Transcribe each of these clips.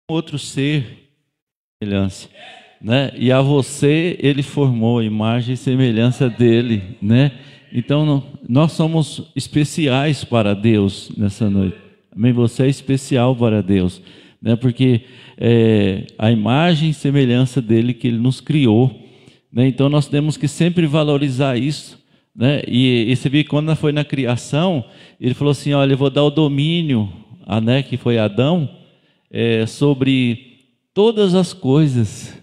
outro ser, semelhança, né? E a você ele formou a imagem e semelhança dele, né? Então nós somos especiais para Deus nessa noite. Amém? Você é especial para Deus, né? Porque a imagem e semelhança dele que ele nos criou, né? Então nós temos que sempre valorizar isso, né? E você viu que quando foi na criação, ele falou assim: olha, eu vou dar o domínio, né, que foi Adão, sobre todas as coisas,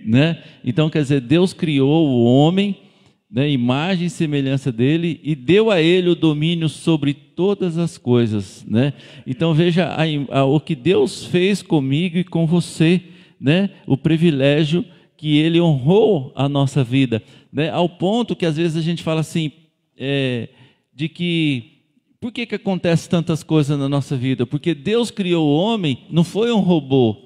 né? Então quer dizer, Deus criou o homem, né, imagem e semelhança dele, e deu a ele o domínio sobre todas as coisas, né? Então veja o que Deus fez comigo e com você, né? O privilégio que ele honrou a nossa vida, né? Ao ponto que às vezes a gente fala assim, de que por que acontece tantas coisas na nossa vida? Porque Deus criou o homem, não foi um robô,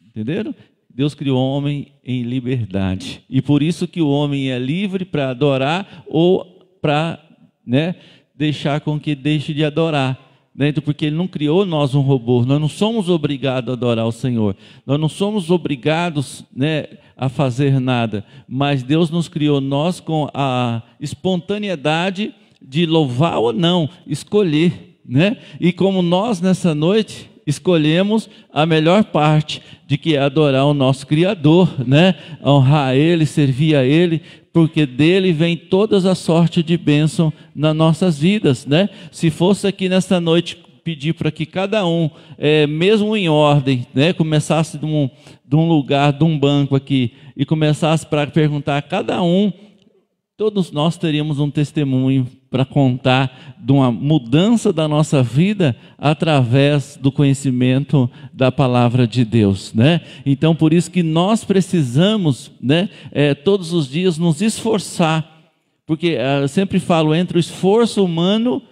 entenderam? Deus criou o homem em liberdade, e por isso que o homem é livre para adorar ou para, né, deixar com que deixe de adorar, né? Então, porque Ele não criou nós um robô, nós não somos obrigados a adorar o Senhor, nós não somos obrigados, né, a fazer nada, mas Deus nos criou nós com a espontaneidade de louvar ou não, escolher, né? E como nós nessa noite escolhemos a melhor parte, de que é adorar o nosso Criador, né? Honrar a Ele, servir a Ele, porque dele vem todas as sortes de bênção nas nossas vidas, né? Se fosse aqui nesta noite pedir para que cada um, mesmo em ordem, né, começasse de um lugar, de um banco aqui, e começasse para perguntar a cada um, todos nós teríamos um testemunho para contar de uma mudança da nossa vida através do conhecimento da palavra de Deus, né? Então, por isso que nós precisamos, né, todos os dias nos esforçar, porque eu sempre falo, entre o esforço humano,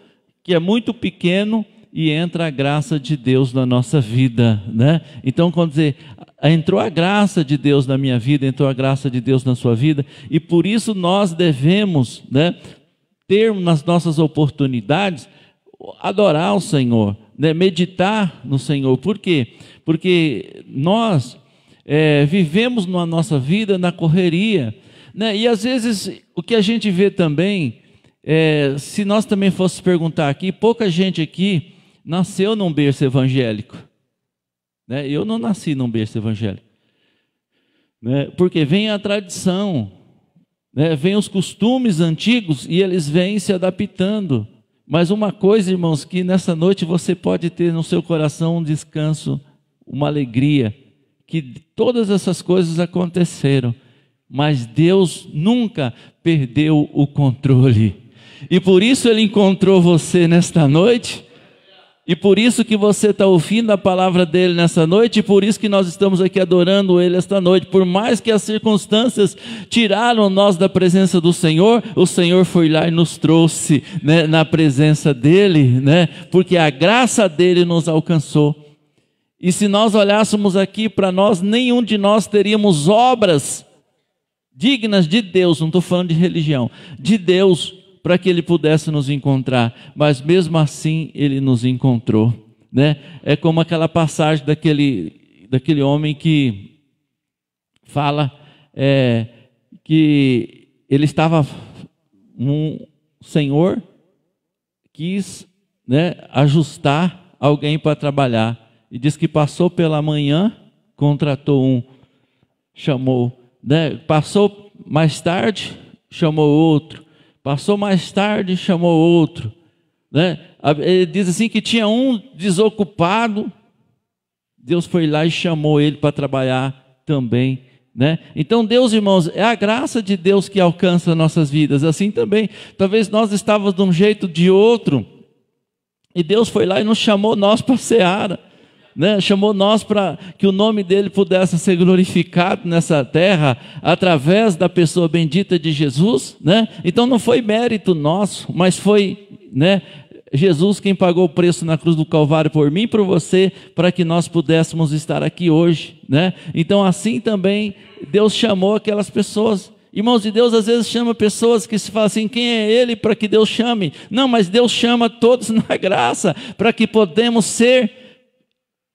que é muito pequeno, e entra a graça de Deus na nossa vida, né? Então, quando dizer, entrou a graça de Deus na minha vida, entrou a graça de Deus na sua vida, e por isso nós devemos, né, ter nas nossas oportunidades, adorar o Senhor, né, meditar no Senhor. Por quê? Porque nós vivemos na nossa vida na correria, né? E às vezes o que a gente vê também, se nós também fosse perguntar aqui, pouca gente aqui nasceu num berço evangélico, né? Eu não nasci num berço evangélico, né? Porque vem a tradição, né? Vem os costumes antigos e eles vêm se adaptando. Mas uma coisa, irmãos, que nessa noite você pode ter no seu coração um descanso, uma alegria, que todas essas coisas aconteceram, mas Deus nunca perdeu o controle, e por isso Ele encontrou você nesta noite, e por isso que você está ouvindo a palavra dEle nessa noite, e por isso que nós estamos aqui adorando Ele esta noite. Por mais que as circunstâncias tiraram nós da presença do Senhor, o Senhor foi lá e nos trouxe, né, na presença dEle, né, porque a graça dEle nos alcançou. E se nós olhássemos aqui para nós, nenhum de nós teríamos obras dignas de Deus, não estou falando de religião, de Deus, para que Ele pudesse nos encontrar, mas mesmo assim Ele nos encontrou, né? É como aquela passagem daquele homem que fala que ele estava, um senhor quis, né, ajustar alguém para trabalhar, e diz que passou pela manhã, contratou um, chamou, né? Passou mais tarde, chamou outro. Passou mais tarde, chamou outro, né? Ele diz assim que tinha um desocupado, Deus foi lá e chamou ele para trabalhar também, né? Então Deus, irmãos, é a graça de Deus que alcança nossas vidas. Assim também, talvez nós estávamos de um jeito de outro, e Deus foi lá e nos chamou nós para a seara, né? Chamou nós para que o nome dele pudesse ser glorificado nessa terra através da pessoa bendita de Jesus, né? Então não foi mérito nosso, mas foi, né, Jesus quem pagou o preço na cruz do Calvário por mim e por você, para que nós pudéssemos estar aqui hoje, né? Então assim também Deus chamou aquelas pessoas. Irmãos, de Deus às vezes chama pessoas que se falam assim, quem é ele para que Deus chame? Não, mas Deus chama todos na graça, para que podemos ser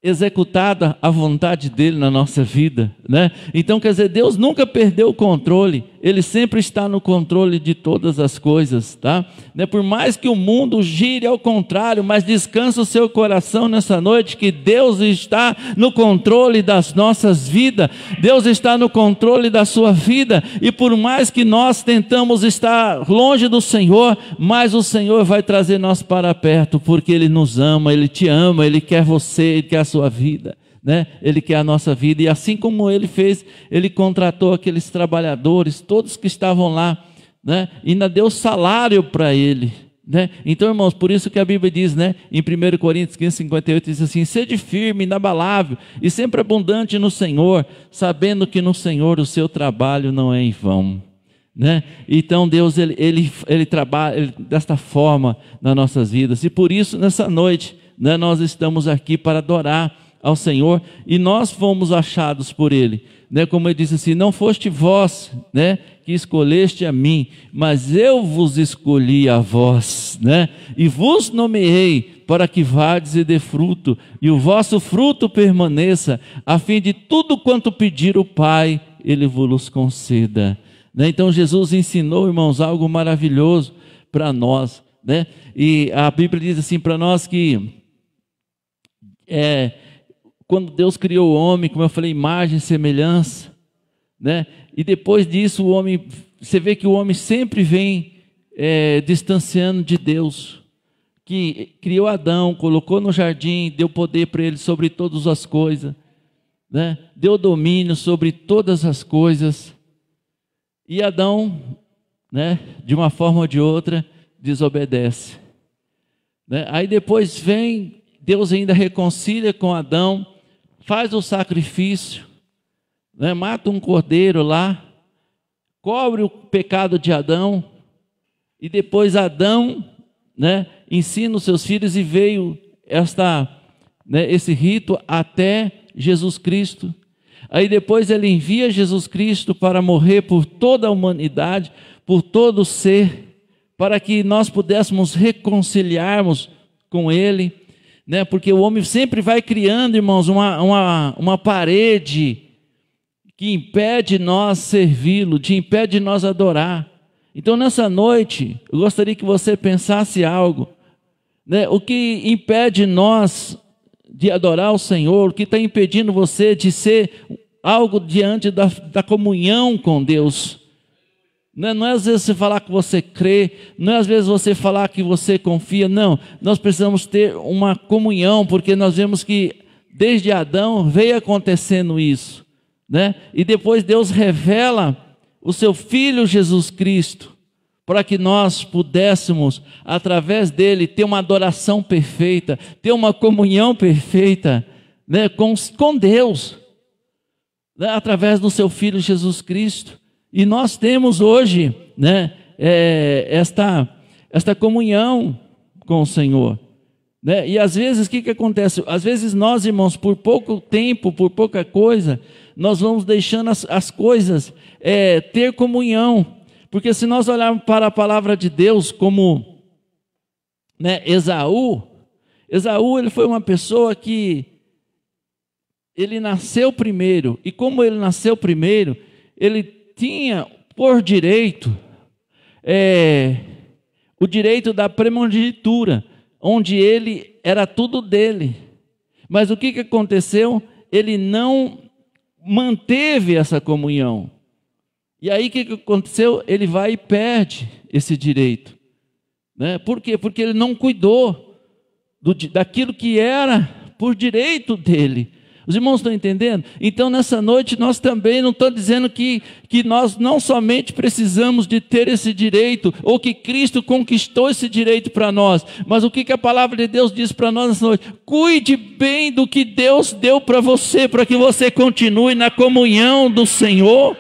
executada a vontade dele na nossa vida, né? Então, quer dizer, Deus nunca perdeu o controle, Ele sempre está no controle de todas as coisas, tá? Né? Por mais que o mundo gire ao contrário, mas descansa o seu coração nessa noite, que Deus está no controle das nossas vidas, Deus está no controle da sua vida, e por mais que nós tentamos estar longe do Senhor, mas o Senhor vai trazer nós para perto, porque Ele nos ama, Ele te ama, Ele quer você, Ele quer a sua vida, né? Ele quer a nossa vida, e assim como Ele fez, Ele contratou aqueles trabalhadores, todos que estavam lá, né? E ainda deu salário para ele, né? Então, irmãos, por isso que a Bíblia diz, né, em 1 Coríntios 15:58, diz assim: sede firme, inabalável e sempre abundante no Senhor, sabendo que no Senhor o seu trabalho não é em vão, né? Então Deus ele trabalha desta forma nas nossas vidas, e por isso nessa noite, né, nós estamos aqui para adorar ao Senhor, e nós fomos achados por Ele, né? Como Ele disse assim: não foste vós, né, que escolheste a mim, mas eu vos escolhi a vós, né? E vos nomeei para que vades e dê fruto, e o vosso fruto permaneça, a fim de tudo quanto pedir o Pai, Ele vos conceda, né? Então Jesus ensinou, irmãos, algo maravilhoso para nós, né? E a Bíblia diz assim para nós que quando Deus criou o homem, como eu falei, imagem e semelhança, né? E depois disso o homem, você vê que o homem sempre vem distanciando de Deus, que criou Adão, colocou no jardim, deu poder para ele sobre todas as coisas, né? Deu domínio sobre todas as coisas, e Adão, né, de uma forma ou de outra, desobedece, né? Aí depois vem Deus, ainda reconcilia com Adão, faz o sacrifício, né? Mata um cordeiro lá, cobre o pecado de Adão, e depois Adão, né, ensina os seus filhos, e veio esse rito até Jesus Cristo. Aí depois ele envia Jesus Cristo para morrer por toda a humanidade, por todo ser, para que nós pudéssemos reconciliarmos com Ele, né? Porque o homem sempre vai criando, irmãos, uma parede que impede nós servi-lo, que impede nós adorar. Então nessa noite eu gostaria que você pensasse algo, né? O que impede nós de adorar o Senhor, o que está impedindo você de ser algo diante da comunhão com Deus? Não é às vezes você falar que você crê, não é às vezes você falar que você confia, não. Nós precisamos ter uma comunhão, porque nós vemos que desde Adão veio acontecendo isso, né? E depois Deus revela o seu Filho Jesus Cristo, para que nós pudéssemos, através dele, ter uma adoração perfeita, ter uma comunhão perfeita, né, com Deus, né, através do seu Filho Jesus Cristo. E nós temos hoje, né, esta comunhão com o Senhor, né? E às vezes o que acontece? Às vezes nós, irmãos, por pouco tempo, por pouca coisa, nós vamos deixando as coisas ter comunhão. Porque se nós olharmos para a palavra de Deus como, né, Esaú, ele foi uma pessoa que ele nasceu primeiro, e como ele nasceu primeiro, ele tinha por direito o direito da primogenitura, onde ele era tudo dele. Mas o que aconteceu? Ele não manteve essa comunhão. E aí o que aconteceu? Ele vai e perde esse direito, né? Por quê? Porque ele não cuidou daquilo que era por direito dele. Os irmãos estão entendendo? Então nessa noite nós também, não estou dizendo que nós não somente precisamos de ter esse direito, ou que Cristo conquistou esse direito para nós, mas o que a palavra de Deus diz para nós nessa noite? Cuide bem do que Deus deu para você, para que você continue na comunhão do Senhor.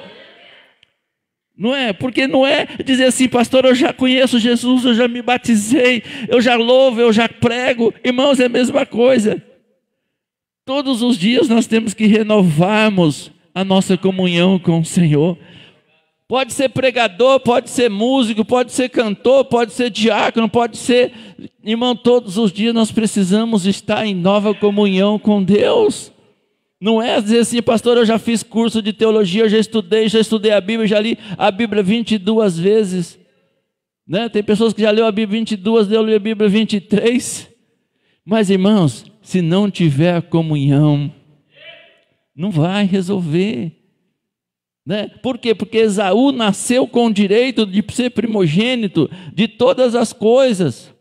Não é? Porque não é dizer assim: pastor, eu já conheço Jesus, eu já me batizei, eu já louvo, eu já prego. Irmãos, é a mesma coisa. Todos os dias nós temos que renovarmos a nossa comunhão com o Senhor. Pode ser pregador, pode ser músico, pode ser cantor, pode ser diácono, pode ser... Irmão, todos os dias nós precisamos estar em nova comunhão com Deus. Não é dizer assim, pastor, eu já fiz curso de teologia, eu já estudei a Bíblia, já li a Bíblia 22 vezes. Né? Tem pessoas que já leu a Bíblia 22, eu li a Bíblia 23. Mas, irmãos, se não tiver comunhão, não vai resolver. Né? Por quê? Porque Esaú nasceu com o direito de ser primogênito de todas as coisas.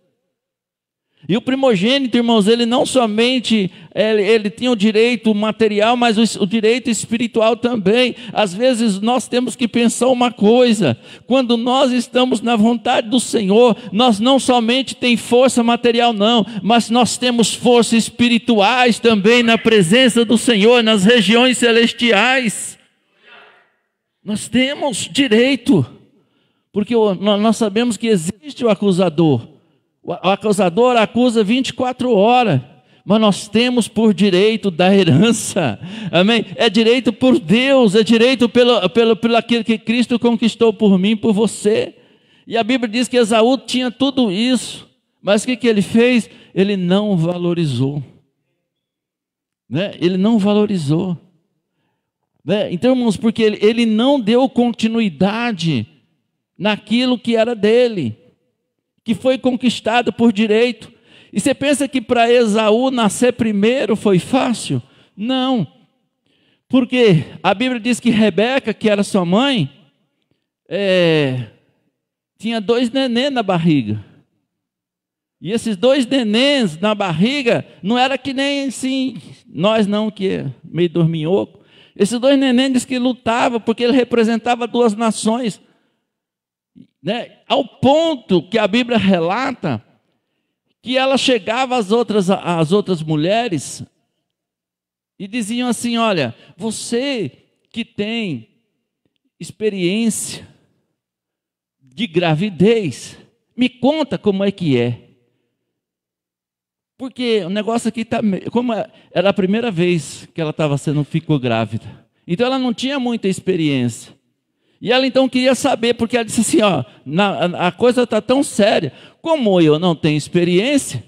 E o primogênito, irmãos, ele não somente ele tinha o direito material, mas o direito espiritual também. Às vezes nós temos que pensar uma coisa: quando nós estamos na vontade do Senhor, nós não somente temos força material não, mas nós temos forças espirituais também na presença do Senhor, nas regiões celestiais. Nós temos direito, porque nós sabemos que existe o acusador. O acusador acusa 24 horas, mas nós temos por direito da herança, amém? É direito por Deus, é direito pelo aquilo que Cristo conquistou por mim, por você. E a Bíblia diz que Esaú tinha tudo isso, mas o que ele fez? Ele não valorizou, né? Ele não valorizou, né? Então, irmãos, porque ele não deu continuidade naquilo que era dele, que foi conquistado por direito. E você pensa que para Esaú nascer primeiro foi fácil? Não. Porque a Bíblia diz que Rebeca, que era sua mãe, tinha 2 neném na barriga. E esses 2 nenéns na barriga, não era que nem assim, nós não, que é meio dorminhoco. Esses 2 nenéns diz que lutavam, porque ele representava 2 nações. Né? Ao ponto que a Bíblia relata que ela chegava às outras mulheres e diziam assim: olha, você que tem experiência de gravidez, me conta como é que é. Porque o negócio aqui está... Como era a primeira vez que ela ficou grávida, então ela não tinha muita experiência. E ela então queria saber, porque ela disse assim, ó, a coisa está tão séria, como eu não tenho experiência,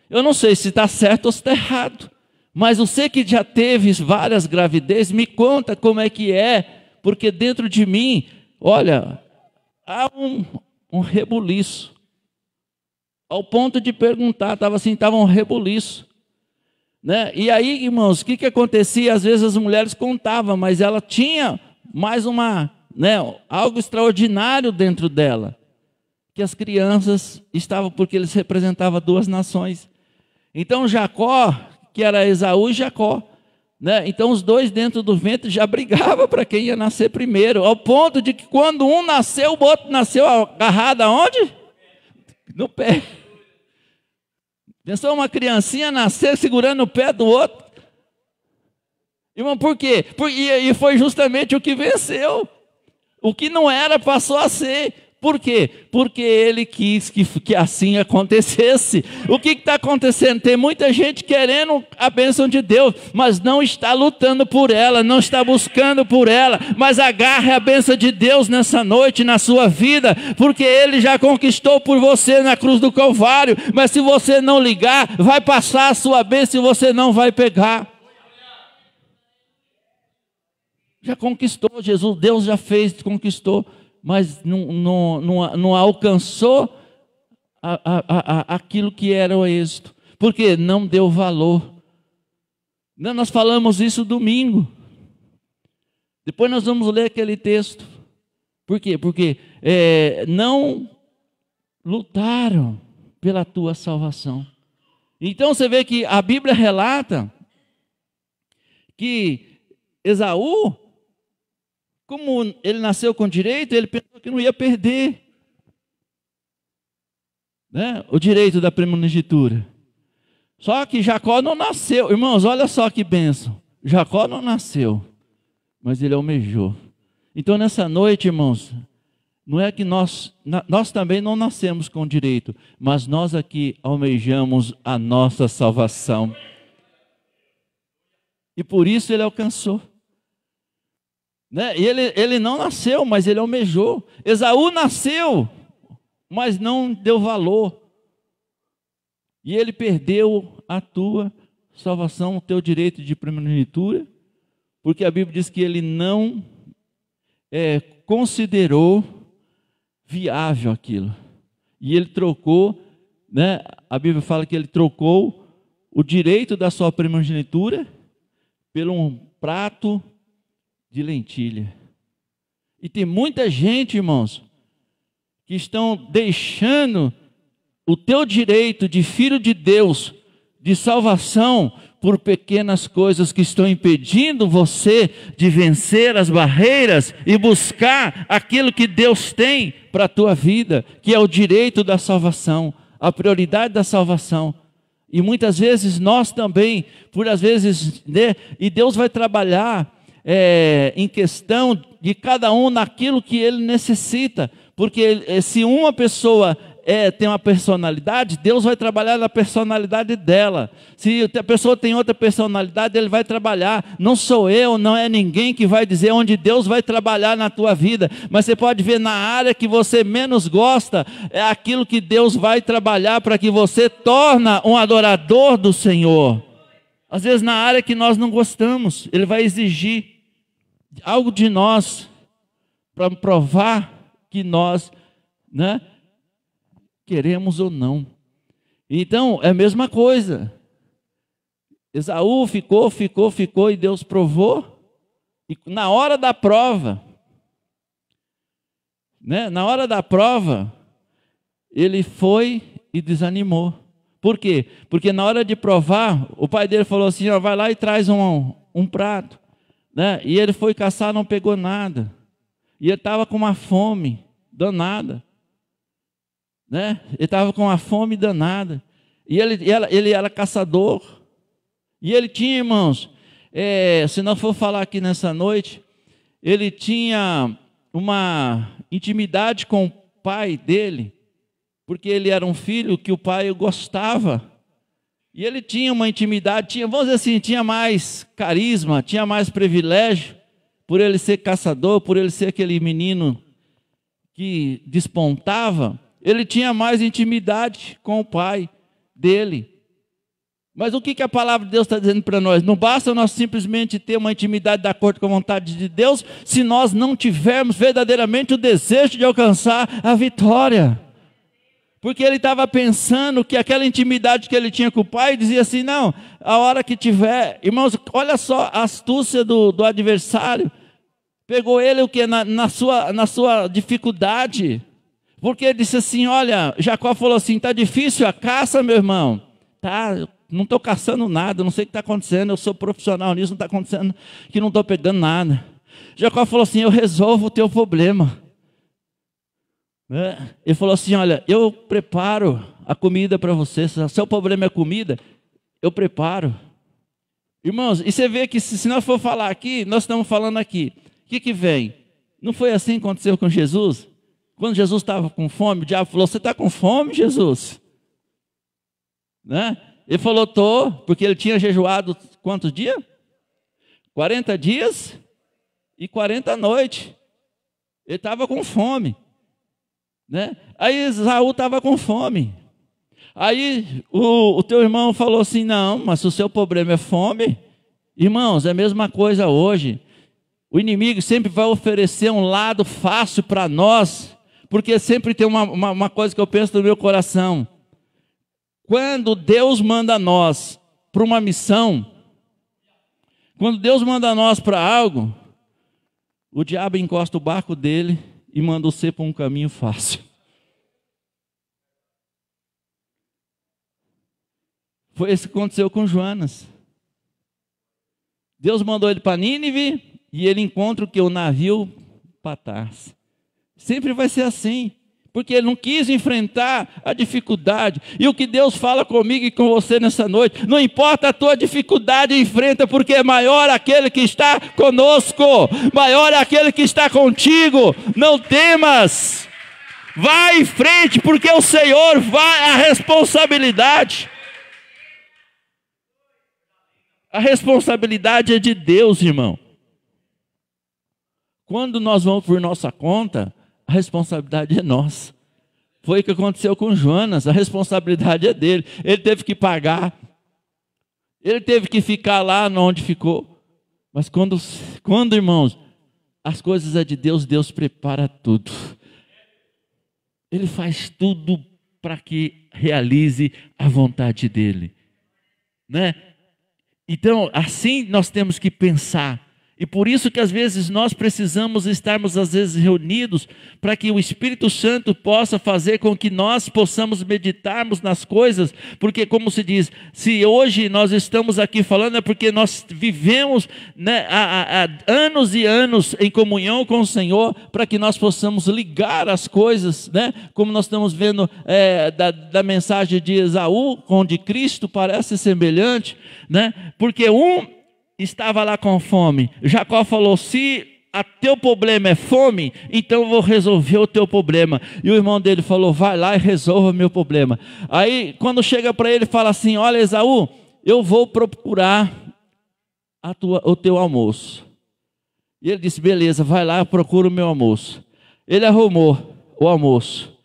eu não sei se está certo ou se está errado, mas você que já teve várias gravidezes, me conta como é que é, porque dentro de mim, olha, há um rebuliço, ao ponto de perguntar, estava um rebuliço, né? E aí, irmãos, o que acontecia? Às vezes as mulheres contavam, mas ela tinha mais algo extraordinário dentro dela, que as crianças estavam, porque eles representavam 2 nações. Então Jacó, que era Esaú e Jacó, né? Então os 2 dentro do ventre já brigavam para quem ia nascer primeiro, ao ponto de que quando um nasceu, o outro nasceu agarrado aonde? No pé. Pensou uma criancinha nascer segurando o pé do outro? Irmão, por quê? E foi justamente o que venceu. O que não era passou a ser. Por quê? Porque ele quis que assim acontecesse. O que está acontecendo? Tem muita gente querendo a bênção de Deus, mas não está lutando por ela, não está buscando por ela. Mas agarre a bênção de Deus nessa noite, na sua vida, porque Ele já conquistou por você na cruz do Calvário. Mas se você não ligar, vai passar a sua bênção e você não vai pegar. Já conquistou, Jesus, Deus já fez, conquistou, mas não alcançou aquilo que era o êxito, porque não deu valor. Nós falamos isso domingo, depois nós vamos ler aquele texto. Por quê? Porque não lutaram pela tua salvação. Então você vê que a Bíblia relata que Esaú, como ele nasceu com direito, ele pensou que não ia perder, né, o direito da primogenitura. Só que Jacó não nasceu. Irmãos, olha só que bênção. Jacó não nasceu, mas ele almejou. Então nessa noite, irmãos, não é que nós também não nascemos com direito, mas nós aqui almejamos a nossa salvação. E por isso ele alcançou. Né? E ele não nasceu, mas ele almejou. Esaú nasceu, mas não deu valor. E ele perdeu a tua salvação, o teu direito de primogenitura, porque a Bíblia diz que ele não considerou viável aquilo. E ele trocou, né? A Bíblia fala que ele trocou o direito da sua primogenitura por um prato de lentilha. E tem muita gente, irmãos, que estão deixando o teu direito de filho de Deus, de salvação, por pequenas coisas que estão impedindo você de vencer as barreiras e buscar aquilo que Deus tem para a tua vida, que é o direito da salvação, a prioridade da salvação. E muitas vezes nós também, né, e Deus vai trabalhar em questão de cada um naquilo que ele necessita, porque se uma pessoa tem uma personalidade, Deus vai trabalhar na personalidade dela. Se a pessoa tem outra personalidade, Ele vai trabalhar. Não sou eu, não é ninguém que vai dizer onde Deus vai trabalhar na tua vida, mas você pode ver na área que você menos gosta, é aquilo que Deus vai trabalhar para que você torne um adorador do Senhor. Às vezes na área que nós não gostamos, Ele vai exigir algo de nós, para provar que nós, né, queremos ou não. Então, é a mesma coisa. Esaú ficou, e Deus provou. E na hora da prova, né? Na hora da prova, ele foi e desanimou. Por quê? Porque na hora de provar, o pai dele falou assim, ó, vai lá e traz um prato. Né? E ele foi caçar, não pegou nada. E ele estava com uma fome danada. Né? Ele estava com uma fome danada. E ele era caçador. E ele tinha, irmãos, se não for falar aqui nessa noite, ele tinha uma intimidade com o pai dele, porque ele era um filho que o pai gostava. E ele tinha uma intimidade, vamos dizer assim, tinha mais carisma, tinha mais privilégio, por ele ser caçador, por ele ser aquele menino que despontava. Ele tinha mais intimidade com o pai dele. Mas o que a palavra de Deus está dizendo para nós? Não basta nós simplesmente ter uma intimidade de acordo com a vontade de Deus, se nós não tivermos verdadeiramente o desejo de alcançar a vitória. Porque ele estava pensando que aquela intimidade que ele tinha com o pai, dizia assim, não, a hora que tiver... Irmãos, olha só a astúcia do adversário. Pegou ele o quê? Na sua dificuldade. Porque ele disse assim, olha, Jacó falou assim, está difícil a caça, meu irmão? Tá, não estou caçando nada, não sei o que está acontecendo, eu sou profissional nisso, não está acontecendo, que não estou pegando nada. Jacó falou assim, eu resolvo o teu problema. Ele falou assim, olha, eu preparo a comida para você, se o seu problema é comida, eu preparo. Irmãos, e você vê que se nós for falar aqui, nós estamos falando aqui, o que vem? Não foi assim que aconteceu com Jesus? Quando Jesus estava com fome, o diabo falou, você está com fome, Jesus? Né? Ele falou, estou, porque ele tinha jejuado quantos dias? 40 dias e 40 noites. Ele estava com fome. Né? Aí Esaú estava com fome. Aí o teu irmão falou assim, não, mas se o seu problema é fome, irmãos, é a mesma coisa hoje. O inimigo sempre vai oferecer um lado fácil para nós, porque sempre tem uma coisa que eu penso no meu coração. Quando Deus manda nós para uma missão, quando Deus manda nós para algo, o diabo encosta o barco dele e manda você para um caminho fácil. Foi isso que aconteceu com Jonas. Deus mandou ele para Nínive e ele encontra o que? O navio para Tarso. Sempre vai ser assim, porque ele não quis enfrentar a dificuldade. E o que Deus fala comigo e com você nessa noite, não importa a tua dificuldade, enfrenta, porque é maior aquele que está conosco, maior é aquele que está contigo. Não temas, vai em frente, porque o Senhor vai, a responsabilidade é de Deus, irmão. Quando nós vamos por nossa conta, a responsabilidade é nossa. Foi o que aconteceu com Jonas, a responsabilidade é dele. Ele teve que pagar, ele teve que ficar lá onde ficou. Mas quando, irmãos, as coisas é de Deus, Deus prepara tudo. Ele faz tudo para que realize a vontade dele, né? Então, assim nós temos que pensar. E por isso que às vezes nós precisamos estarmos às vezes reunidos para que o Espírito Santo possa fazer com que nós possamos meditarmos nas coisas, porque como se diz, se hoje nós estamos aqui falando é porque nós vivemos, né, há anos e anos em comunhão com o Senhor, para que nós possamos ligar as coisas, né, como nós estamos vendo da mensagem de Esaú com de Cristo, parece semelhante, né, porque estava lá com fome. Jacó falou: se o teu problema é fome, então eu vou resolver o teu problema. E o irmão dele falou: vai lá e resolva o meu problema. Aí quando chega para ele, fala assim: olha, Esaú, eu vou procurar o teu almoço. E ele disse: beleza, vai lá, procura o meu almoço. Ele arrumou o almoço.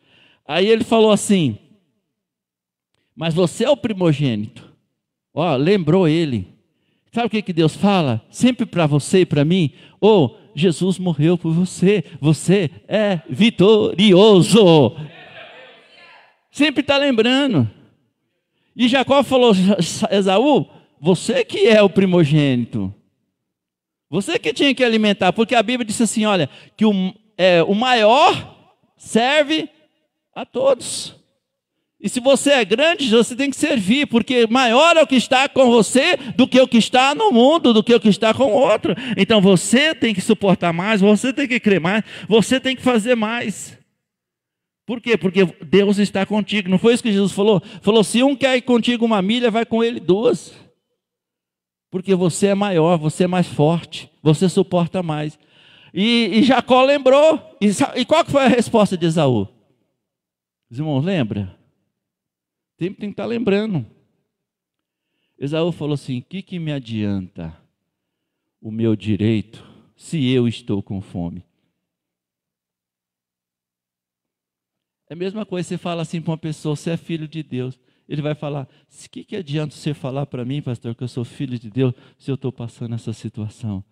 Aí ele falou assim: mas você é o primogênito. Ó, lembrou ele. Sabe o que Deus fala? Sempre para você e para mim: Jesus morreu por você, você é vitorioso. Sempre está lembrando. E Jacó falou: Esaú, você que é o primogênito, você que tinha que alimentar, porque a Bíblia disse assim, olha, que o maior serve a todos. E se você é grande, você tem que servir, porque maior é o que está com você do que o que está no mundo, do que o que está com o outro. Então você tem que suportar mais, você tem que crer mais, você tem que fazer mais. Por quê? Porque Deus está contigo. Não foi isso que Jesus falou? Falou: se um quer ir contigo 1 milha, vai com ele 2. Porque você é maior, você é mais forte, você suporta mais. E Jacó lembrou. E qual que foi a resposta de Esaú? Os irmãos, lembra? Sempre tem que estar lembrando. Esaú falou assim: o que me adianta o meu direito se eu estou com fome? É a mesma coisa, você fala assim para uma pessoa: você é filho de Deus. Ele vai falar: o que adianta você falar para mim, pastor, que eu sou filho de Deus, se eu estou passando essa situação?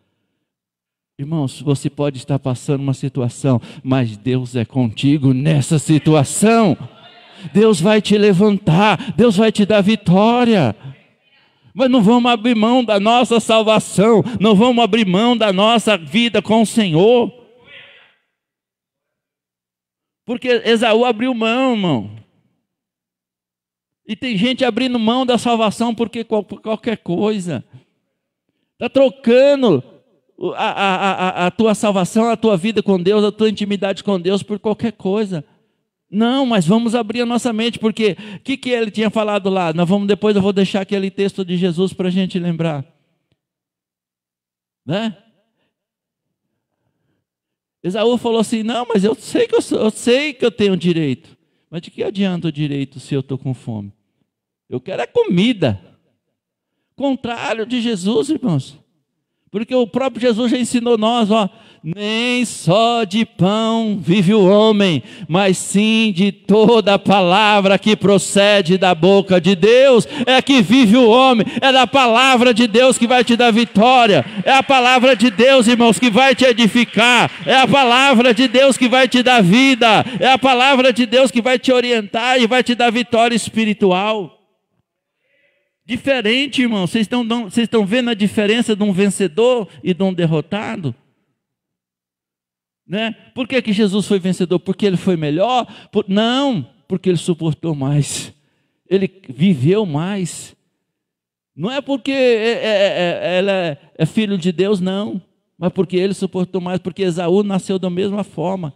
Irmãos, você pode estar passando uma situação, mas Deus é contigo nessa situação. Deus vai te levantar, Deus vai te dar vitória. Mas não vamos abrir mão da nossa salvação, não vamos abrir mão da nossa vida com o Senhor. Porque Esaú abriu mão, irmão. E tem gente abrindo mão da salvação por qualquer coisa. Está trocando a tua salvação, a tua vida com Deus, a tua intimidade com Deus por qualquer coisa. Não, mas vamos abrir a nossa mente, porque o que ele tinha falado lá? Depois eu vou deixar aquele texto de Jesus para a gente lembrar. Né? Esaú falou assim: não, mas eu sei que eu tenho direito. Mas de que adianta o direito se eu estou com fome? Eu quero é comida. Contrário de Jesus, irmãos. Porque o próprio Jesus já ensinou nós, nem só de pão vive o homem, mas sim de toda a palavra que procede da boca de Deus, é que vive o homem, é da palavra de Deus que vai te dar vitória, é a palavra de Deus, irmãos, que vai te edificar, é a palavra de Deus que vai te dar vida, é a palavra de Deus que vai te orientar e vai te dar vitória espiritual. Diferente, irmão. Vocês estão vendo a diferença de um vencedor e de um derrotado? Né? Por que Jesus foi vencedor? Porque ele foi melhor? Não, porque ele suportou mais. Ele viveu mais. Não é porque ela é filho de Deus, não. Mas porque ele suportou mais, porque Esaú nasceu da mesma forma.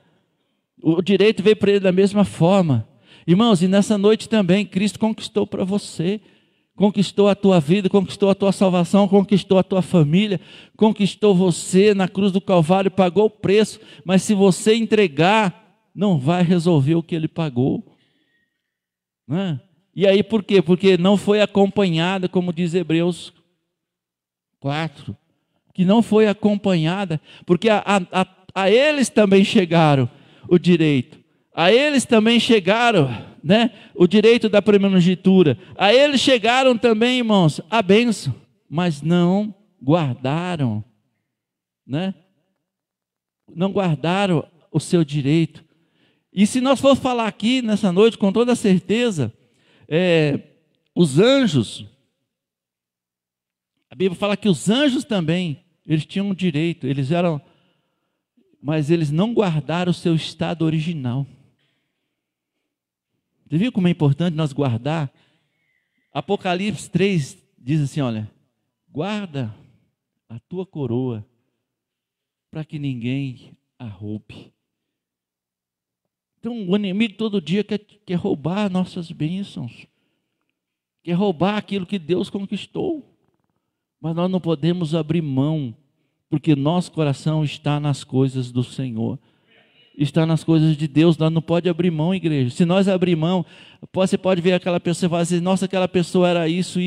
O direito veio para ele da mesma forma. Irmãos, e nessa noite também, Cristo conquistou para você. Conquistou a tua vida, conquistou a tua salvação, conquistou a tua família, conquistou você na cruz do Calvário, pagou o preço, mas se você entregar, não vai resolver o que ele pagou. Né? E aí por quê? Porque não foi acompanhada, como diz Hebreus 4, que não foi acompanhada, porque a eles também chegaram o direito. A eles também chegaram, né, o direito da primogenitura. A eles chegaram também, irmãos, a bênção, mas não guardaram, né? Não guardaram o seu direito. E se nós for falar aqui nessa noite, com toda certeza, os anjos, a Bíblia fala que os anjos também, eles tinham direito, eles eram, mas eles não guardaram o seu estado original. Você viu como é importante nós guardar? Apocalipse 3 diz assim, olha, guarda a tua coroa para que ninguém a roube. Então o inimigo todo dia quer roubar nossas bênçãos, quer roubar aquilo que Deus conquistou, mas nós não podemos abrir mão, porque nosso coração está nas coisas do Senhor, está nas coisas de Deus. Nós não podemos abrir mão, igreja. Se nós abrir mão, você pode ver aquela pessoa e falar assim, nossa, aquela pessoa era isso,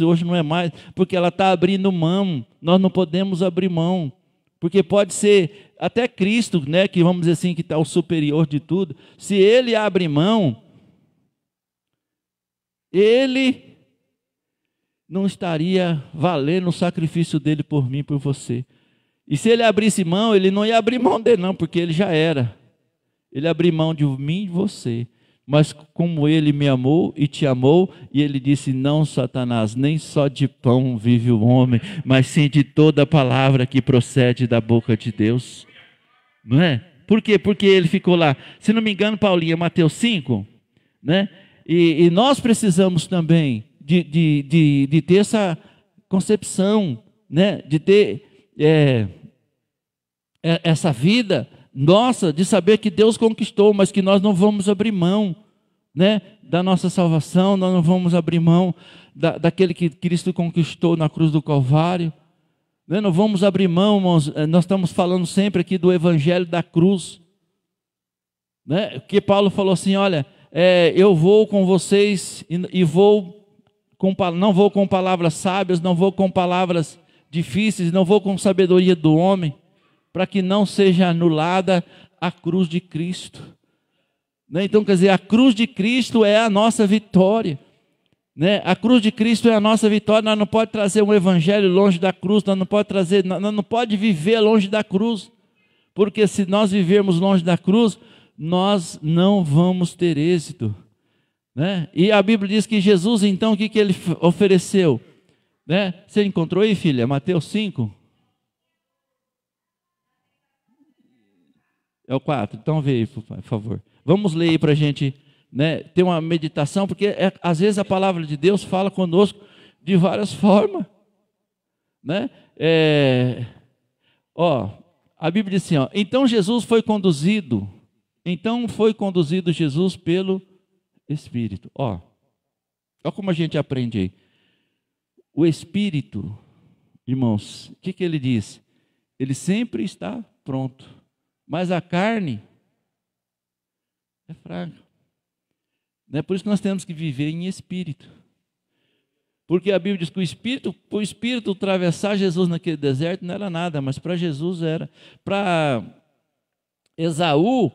hoje não é mais, porque ela está abrindo mão. Nós não podemos abrir mão, porque pode ser até Cristo, né, que vamos dizer assim, que está o superior de tudo. Se ele abre mão, ele não estaria valendo o sacrifício dele por mim e por você. E se ele abrisse mão, ele não ia abrir mão dele não, porque ele já era. Ele abriu mão de mim e de você. Mas como ele me amou e te amou, e ele disse, não, Satanás, nem só de pão vive o homem, mas sim de toda a palavra que procede da boca de Deus. Não é? Por quê? Porque ele ficou lá. Se não me engano, Paulinho, Mateus 5, né? E nós precisamos também de ter essa concepção, né? De ter essa vida nossa, de saber que Deus conquistou, mas que nós não vamos abrir mão, né, da nossa salvação, nós não vamos abrir mão daquele que Cristo conquistou na cruz do Calvário, né? Não vamos abrir mão, irmãos. Nós estamos falando sempre aqui do evangelho da cruz, né? Que Paulo falou assim, olha, eu vou com vocês e não vou com palavras sábias, não vou com palavras difíceis, não vou com sabedoria do homem, para que não seja anulada a cruz de Cristo. Né? Então, quer dizer, a cruz de Cristo é a nossa vitória. Né? A cruz de Cristo é a nossa vitória. Nós não podemos trazer um evangelho longe da cruz, nós não podemos viver longe da cruz, porque se nós vivermos longe da cruz, nós não vamos ter êxito. Né? E a Bíblia diz que Jesus, então, o que ele ofereceu? Né? Você encontrou aí, filha? Mateus 5? É o 4, então vê aí, por favor. Vamos ler aí para a gente, né, ter uma meditação, porque às vezes a palavra de Deus fala conosco de várias formas. Né? A Bíblia diz assim, então foi conduzido Jesus pelo Espírito. Olha como a gente aprende aí. O Espírito, irmãos, o que ele diz? Ele sempre está pronto, mas a carne é fraca. É por isso que nós temos que viver em espírito. Porque a Bíblia diz que o Espírito atravessar Jesus naquele deserto não era nada, mas para Jesus era. Para Esaú,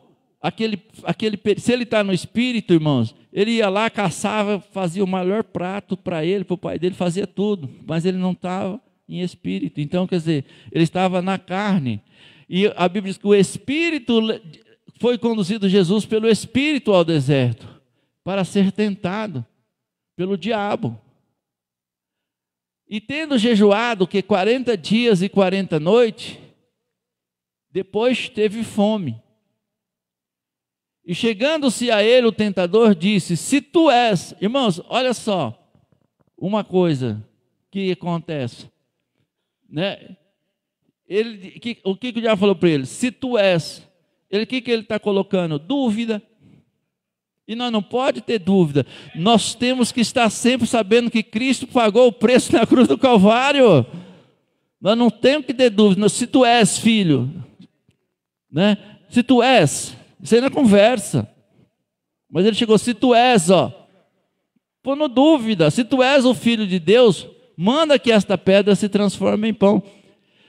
se ele está no Espírito, irmãos, ele ia lá, caçava, fazia o melhor prato para ele, para o pai dele, fazia tudo, mas ele não estava em espírito. Então, quer dizer, ele estava na carne. E a Bíblia diz que o Espírito foi conduzido Jesus pelo Espírito ao deserto, para ser tentado pelo diabo. E tendo jejuado, 40 dias e 40 noites, depois teve fome. E chegando-se a ele, o tentador disse, se tu és... Irmãos, olha só, uma coisa que acontece. Né? O que o diabo falou para ele? Se tu és... O que ele está colocando? Dúvida. E nós não podemos ter dúvida. Nós temos que estar sempre sabendo que Cristo pagou o preço na cruz do Calvário. Nós não temos que ter dúvida. Se tu és filho, né? Se tu és, isso aí não é conversa. Mas ele chegou, se tu és, pondo dúvida, se tu és o filho de Deus, manda que esta pedra se transforme em pão.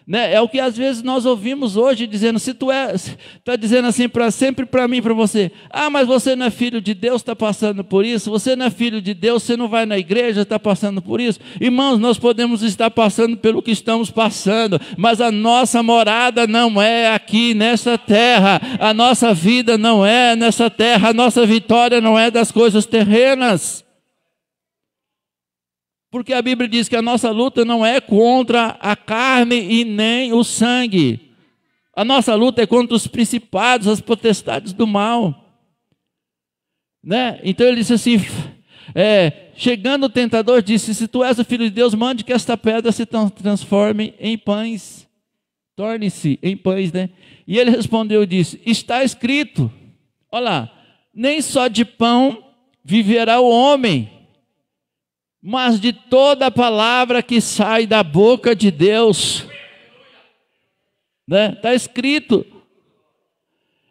né? É o que às vezes nós ouvimos hoje, dizendo, se tu está dizendo assim sempre para mim, para você, mas você não é filho de Deus, está passando por isso, você não é filho de Deus, você não vai na igreja, está passando por isso. Irmãos, nós podemos estar passando pelo que estamos passando, mas a nossa morada não é aqui nessa terra, a nossa vida não é nessa terra, a nossa vitória não é das coisas terrenas. Porque a Bíblia diz que a nossa luta não é contra a carne e nem o sangue. A nossa luta é contra os principados, as potestades do mal. Né? Então ele disse assim, chegando o tentador, disse, se tu és o Filho de Deus, mande que esta pedra se transforme em pães. Torne-se em pães, né? E ele respondeu e disse, está escrito, olha lá, nem só de pão viverá o homem, mas de toda a palavra que sai da boca de Deus. Né? Está escrito.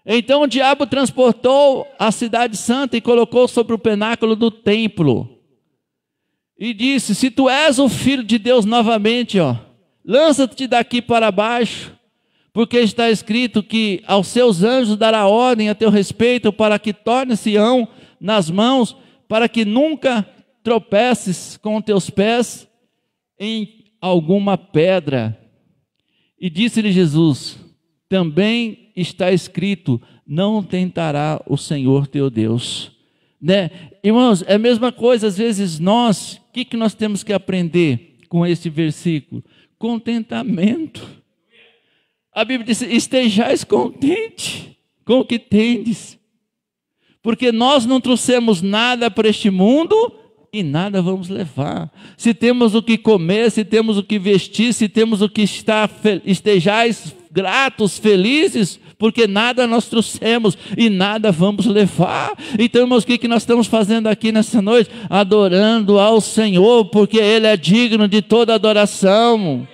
Então o diabo transportou a cidade santa e colocou sobre o pináculo do templo. E disse, se tu és o Filho de Deus novamente, lança-te daqui para baixo, porque está escrito que aos seus anjos dará ordem a teu respeito, para que torne Sião nas mãos, para que nunca tropeces com teus pés em alguma pedra. E disse-lhe Jesus, também está escrito, não tentará o Senhor teu Deus. Né? Irmãos, é a mesma coisa, às vezes nós, o que nós temos que aprender com esse versículo? Contentamento. A Bíblia diz, estejais contente com o que tendes, porque nós não trouxemos nada para este mundo, e nada vamos levar. Se temos o que comer, se temos o que vestir, se temos o que estar, estejais gratos, felizes, porque nada nós trouxemos e nada vamos levar. Então, irmãos, o que nós estamos fazendo aqui nessa noite? Adorando ao Senhor, porque Ele é digno de toda adoração.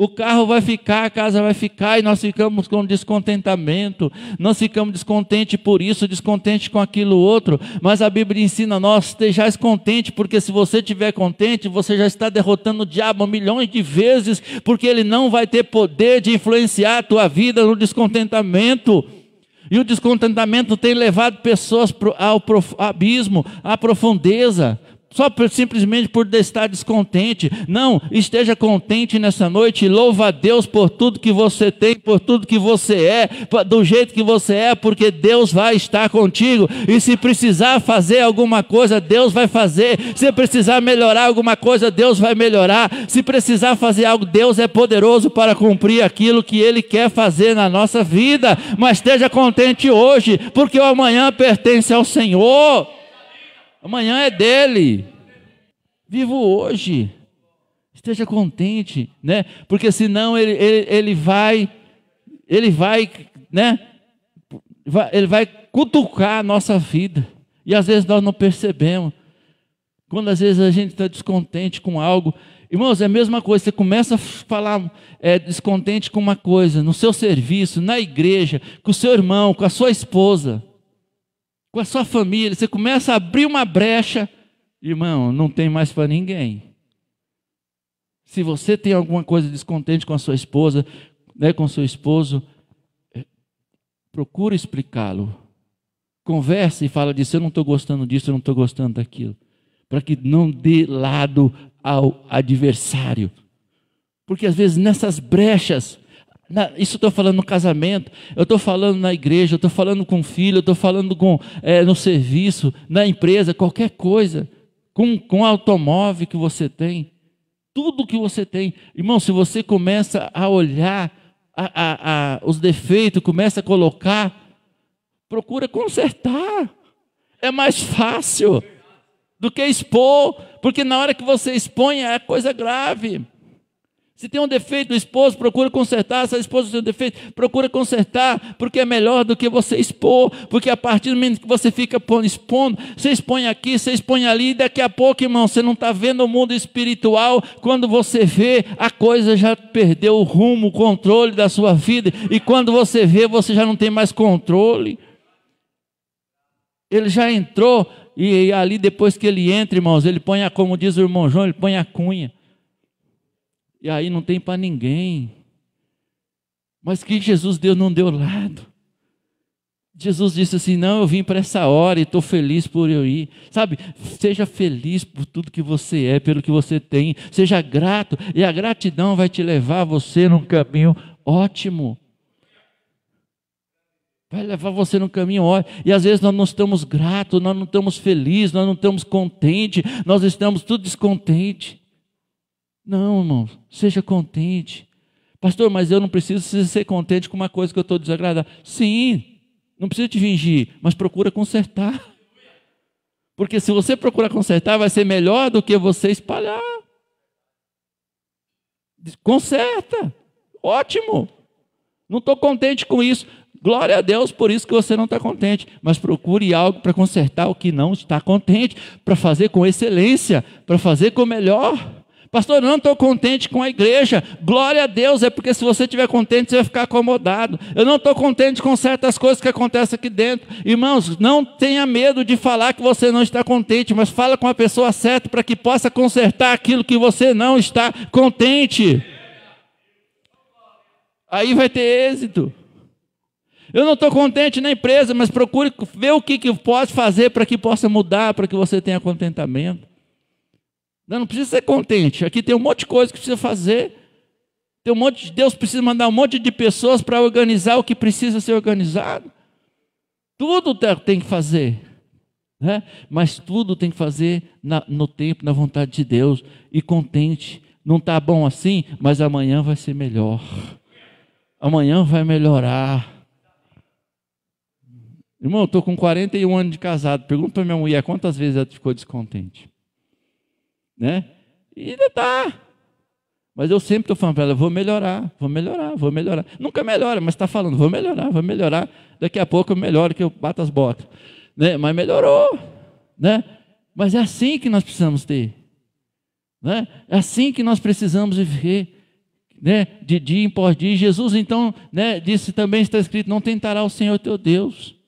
O carro vai ficar, a casa vai ficar, e nós ficamos com descontentamento, nós ficamos descontentes por isso, descontentes com aquilo outro, mas a Bíblia ensina a nós, estejais contentes, porque se você estiver contente, você já está derrotando o diabo milhões de vezes, porque ele não vai ter poder de influenciar a tua vida no descontentamento. E o descontentamento tem levado pessoas ao abismo, à profundeza, simplesmente por estar descontente. Não, esteja contente nessa noite, louva a Deus por tudo que você tem, por tudo que você é, do jeito que você é, porque Deus vai estar contigo, e se precisar fazer alguma coisa, Deus vai fazer. Se precisar melhorar alguma coisa, Deus vai melhorar. Se precisar fazer algo, Deus é poderoso para cumprir aquilo que Ele quer fazer na nossa vida. Mas esteja contente hoje, porque o amanhã pertence ao Senhor. Amanhã é dele. Vivo hoje. Esteja contente, né? Porque senão ele vai, né? Ele vai cutucar a nossa vida. E às vezes nós não percebemos. Quando às vezes a gente está descontente com algo. Irmãos, é a mesma coisa. Você começa a falar descontente com uma coisa, no seu serviço, na igreja, com o seu irmão, com a sua esposa, com a sua família, você começa a abrir uma brecha, irmão, não tem mais para ninguém. Se você tem alguma coisa descontente com a sua esposa, né, com o seu esposo, procure explicá-lo. Converse e fala disso, eu não estou gostando disso, eu não estou gostando daquilo. Para que não dê lado ao adversário. Porque às vezes nessas brechas, isso eu estou falando no casamento, eu estou falando na igreja, eu estou falando com o filho, eu estou falando no serviço, na empresa, qualquer coisa, com o automóvel que você tem, tudo que você tem. Irmão, se você começa a olhar os defeitos, começa a colocar, procura consertar. É mais fácil do que expor, porque na hora que você expõe é coisa grave. Se tem um defeito do esposo, procura consertar. Se a esposa tem um defeito, procura consertar, porque é melhor do que você expor. Porque a partir do momento que você fica expondo, você expõe aqui, você expõe ali, e daqui a pouco, irmão, você não está vendo o mundo espiritual. Quando você vê, a coisa já perdeu o rumo, o controle da sua vida. E quando você vê, você já não tem mais controle. Ele já entrou, e ali depois que ele entra, irmãos, ele põe, como diz o irmão João, ele põe a cunha. E aí não tem para ninguém. Mas que Jesus Deus não deu lado. Jesus disse assim, não, eu vim para essa hora e estou feliz por eu ir. Sabe, seja feliz por tudo que você é, pelo que você tem. Seja grato, e a gratidão vai te levar você num caminho ótimo. Vai levar você num caminho ótimo. E às vezes nós não estamos gratos, nós não estamos felizes, nós não estamos contentes, nós estamos tudo descontentes. Não, irmão, seja contente. Pastor, mas eu não preciso ser contente com uma coisa que eu estou desagradado. Sim, não precisa te fingir, mas procura consertar. Porque se você procurar consertar, vai ser melhor do que você espalhar. Conserta, ótimo. Não estou contente com isso. Glória a Deus por isso que você não está contente. Mas procure algo para consertar o que não está contente, para fazer com excelência, para fazer com melhor. Pastor, eu não estou contente com a igreja. Glória a Deus, é porque se você estiver contente, você vai ficar acomodado. Eu não estou contente com certas coisas que acontecem aqui dentro. Irmãos, não tenha medo de falar que você não está contente, mas fala com a pessoa certa para que possa consertar aquilo que você não está contente. Aí vai ter êxito. Eu não estou contente na empresa, mas procure ver o que pode fazer para que possa mudar, para que você tenha contentamento. Não precisa ser contente. Aqui tem um monte de coisa que precisa fazer. Tem um monte de Deus precisa mandar um monte de pessoas para organizar o que precisa ser organizado. Tudo tem que fazer, né? Mas tudo tem que fazer no tempo, na vontade de Deus. E contente. Não está bom assim, mas amanhã vai ser melhor. Amanhã vai melhorar. Irmão, eu estou com 41 anos de casado. Pergunta para minha mulher quantas vezes ela ficou descontente. Né? E ainda está. Mas eu sempre estou falando para ela, vou melhorar. Nunca melhora, mas está falando, vou melhorar. Daqui a pouco eu melhoro, que eu bato as botas. Né? Mas melhorou. Né? Mas é assim que nós precisamos ter. Né? É assim que nós precisamos viver. Né? De dia em pós dia. Jesus então, né, disse também, está escrito, não tentará o Senhor teu Deus.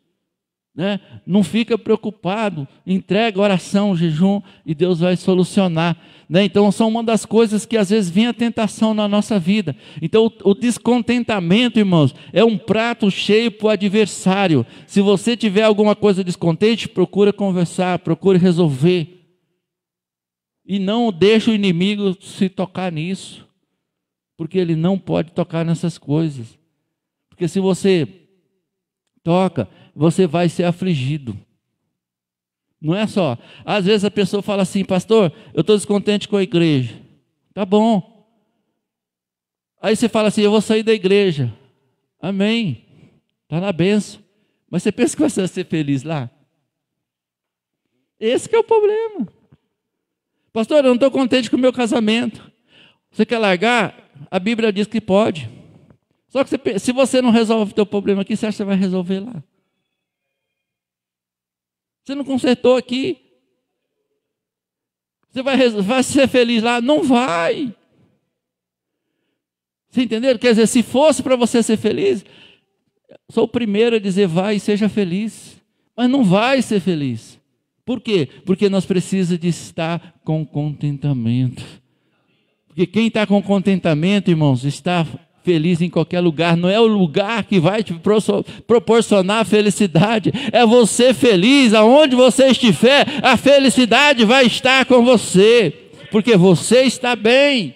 Né? Não fica preocupado, entrega a oração, o jejum e Deus vai solucionar. Né? Então são uma das coisas que às vezes vem a tentação na nossa vida. Então o descontentamento, irmãos, é um prato cheio para o adversário. Se você tiver alguma coisa descontente, procura conversar, procure resolver. E não deixe o inimigo se tocar nisso, porque ele não pode tocar nessas coisas. Porque se você toca, você vai ser afligido. Não é só. Às vezes a pessoa fala assim, pastor, eu estou descontente com a igreja. Tá bom. Aí você fala assim, eu vou sair da igreja. Amém. Está na bênção. Mas você pensa que você vai ser feliz lá? Esse que é o problema. Pastor, eu não estou contente com o meu casamento. Você quer largar? A Bíblia diz que pode. Só que se você não resolve o teu problema aqui, você acha que você vai resolver lá? Você não consertou aqui? Você vai ser feliz lá? Não vai. Você entenderam? Quer dizer, se fosse para você ser feliz, sou o primeiro a dizer vai e seja feliz. Mas não vai ser feliz. Por quê? Porque nós precisamos de estar com contentamento. Porque quem está com contentamento, irmãos, está feliz em qualquer lugar. Não é o lugar que vai te proporcionar felicidade. É você feliz, aonde você estiver, a felicidade vai estar com você. Porque você está bem.